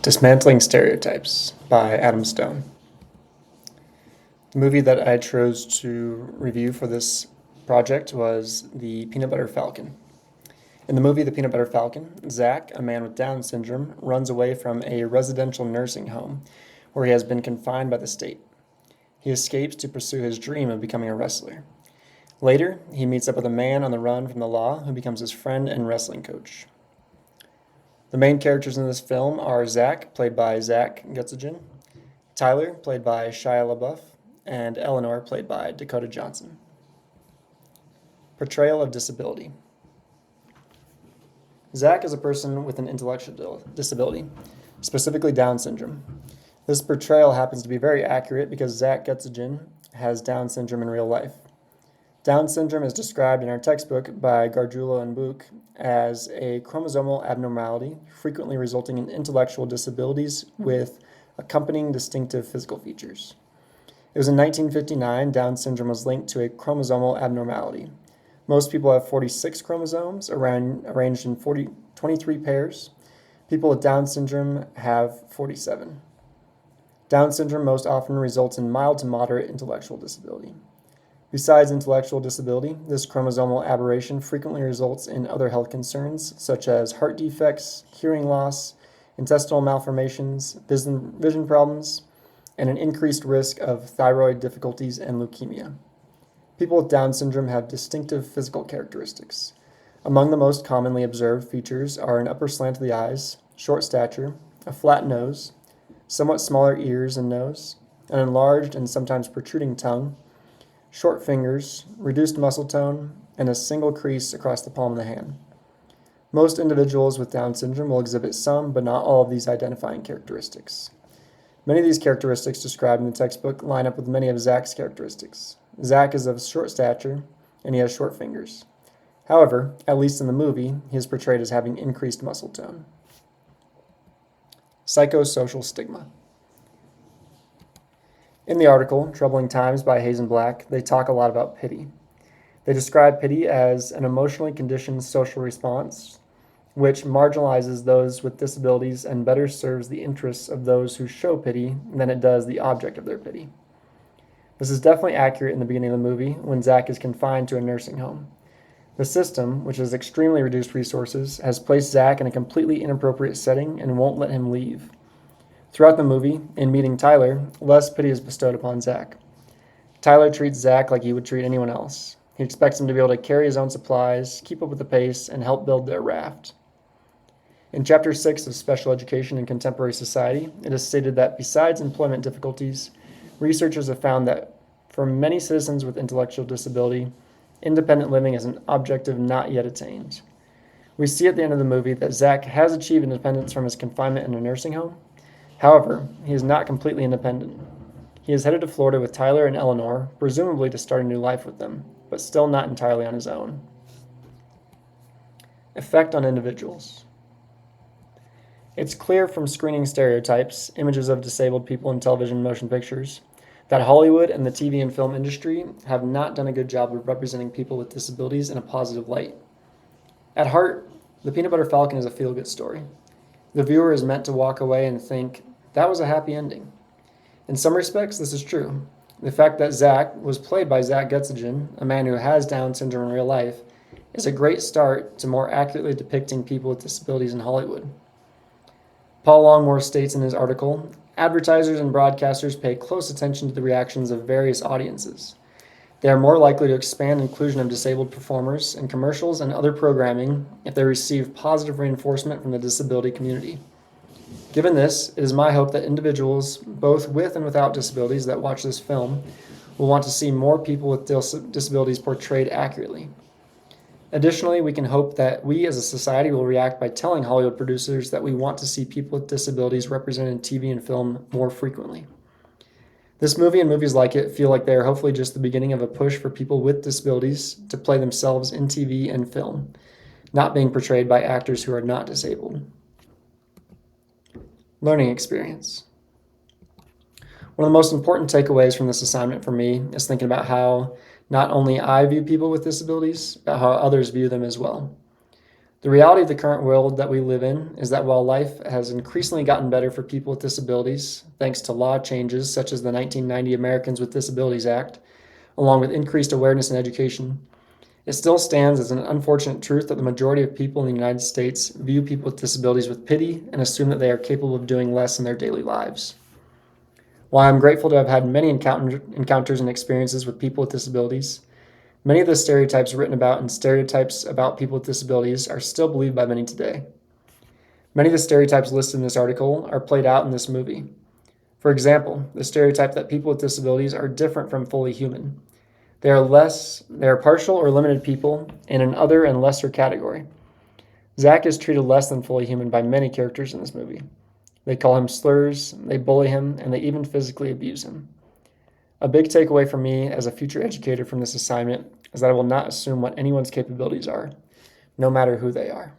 Dismantling Stereotypes by Adam Stone. The movie that I chose to review for this project was The Peanut Butter Falcon. In the movie The Peanut Butter Falcon, Zach, a man with Down syndrome, runs away from a residential nursing home where he has been confined by the state. He escapes to pursue his dream of becoming a wrestler. Later, he meets up with a man on the run from the law who becomes his friend and wrestling coach. The main characters in this film are Zach, played by Zach Gutzigen, Tyler, played by Shia LaBeouf, and Eleanor, played by Dakota Johnson. Portrayal of disability. Zach is a person with an intellectual disability, specifically Down syndrome. This portrayal happens to be very accurate because Zach Gutzigen has Down syndrome in real life. Down syndrome is described in our textbook by Gargiulo and Buch as a chromosomal abnormality frequently resulting in intellectual disabilities with accompanying distinctive physical features. It was in 1959 Down syndrome was linked to a chromosomal abnormality. Most people have 46 chromosomes arranged in 23 pairs. People with Down syndrome have 47. Down syndrome most often results in mild to moderate intellectual disability. Besides intellectual disability, this chromosomal aberration frequently results in other health concerns such as heart defects, hearing loss, intestinal malformations, vision problems, and an increased risk of thyroid difficulties and leukemia. People with Down syndrome have distinctive physical characteristics. Among the most commonly observed features are an upper slant of the eyes, short stature, a flat nose, somewhat smaller ears and nose, an enlarged and sometimes protruding tongue, short fingers, reduced muscle tone, and a single crease across the palm of the hand. Most individuals with Down syndrome will exhibit some, but not all of these identifying characteristics. Many of these characteristics described in the textbook line up with many of Zach's characteristics. Zach is of short stature, and he has short fingers. However, at least in the movie, he is portrayed as having increased muscle tone. Psychosocial stigma. In the article, Troubling Times by Hayes and Black, they talk a lot about pity. They describe pity as an emotionally conditioned social response which marginalizes those with disabilities and better serves the interests of those who show pity than it does the object of their pity. This is definitely accurate in the beginning of the movie when Zach is confined to a nursing home. The system, which has extremely reduced resources, has placed Zach in a completely inappropriate setting and won't let him leave. Throughout the movie, in meeting Tyler, less pity is bestowed upon Zach. Tyler treats Zach like he would treat anyone else. He expects him to be able to carry his own supplies, keep up with the pace, and help build their raft. In Chapter 6 of Special Education in Contemporary Society, it is stated that besides employment difficulties, researchers have found that for many citizens with intellectual disability, independent living is an objective not yet attained. We see at the end of the movie that Zach has achieved independence from his confinement in a nursing home. However, he is not completely independent. He is headed to Florida with Tyler and Eleanor, presumably to start a new life with them, but still not entirely on his own. Effect on individuals. It's clear from screening Stereotypes, images of disabled people in television and motion pictures, that Hollywood and the TV and film industry have not done a good job of representing people with disabilities in a positive light. At heart, The Peanut Butter Falcon is a feel-good story. The viewer is meant to walk away and think, that was a happy ending. In some respects, this is true. The fact that Zach was played by Zach Gutzigen, a man who has Down syndrome in real life, is a great start to more accurately depicting people with disabilities in Hollywood. Paul Longmore states in his article, advertisers and broadcasters pay close attention to the reactions of various audiences. They are more likely to expand inclusion of disabled performers in commercials and other programming if they receive positive reinforcement from the disability community. Given this, it is my hope that individuals, both with and without disabilities, that watch this film will want to see more people with disabilities portrayed accurately. Additionally, we can hope that we as a society will react by telling Hollywood producers that we want to see people with disabilities represented in TV and film more frequently. This movie and movies like it feel like they are hopefully just the beginning of a push for people with disabilities to play themselves in TV and film, not being portrayed by actors who are not disabled. Learning experience. One of the most important takeaways from this assignment for me is thinking about how not only I view people with disabilities, but how others view them as well. The reality of the current world that we live in is that while life has increasingly gotten better for people with disabilities, thanks to law changes such as the 1990 Americans with Disabilities Act, along with increased awareness and education, it still stands as an unfortunate truth that the majority of people in the United States view people with disabilities with pity and assume that they are capable of doing less in their daily lives. While I'm grateful to have had many encounters and experiences with people with disabilities, many of the stereotypes written about in Stereotypes about people with disabilities are still believed by many today. Many of the stereotypes listed in this article are played out in this movie. For example, the stereotype that people with disabilities are different from fully human. They are partial or limited people in an other and lesser category. Zach is treated less than fully human by many characters in this movie. They call him slurs, they bully him, and they even physically abuse him. A big takeaway for me as a future educator from this assignment is that I will not assume what anyone's capabilities are, no matter who they are.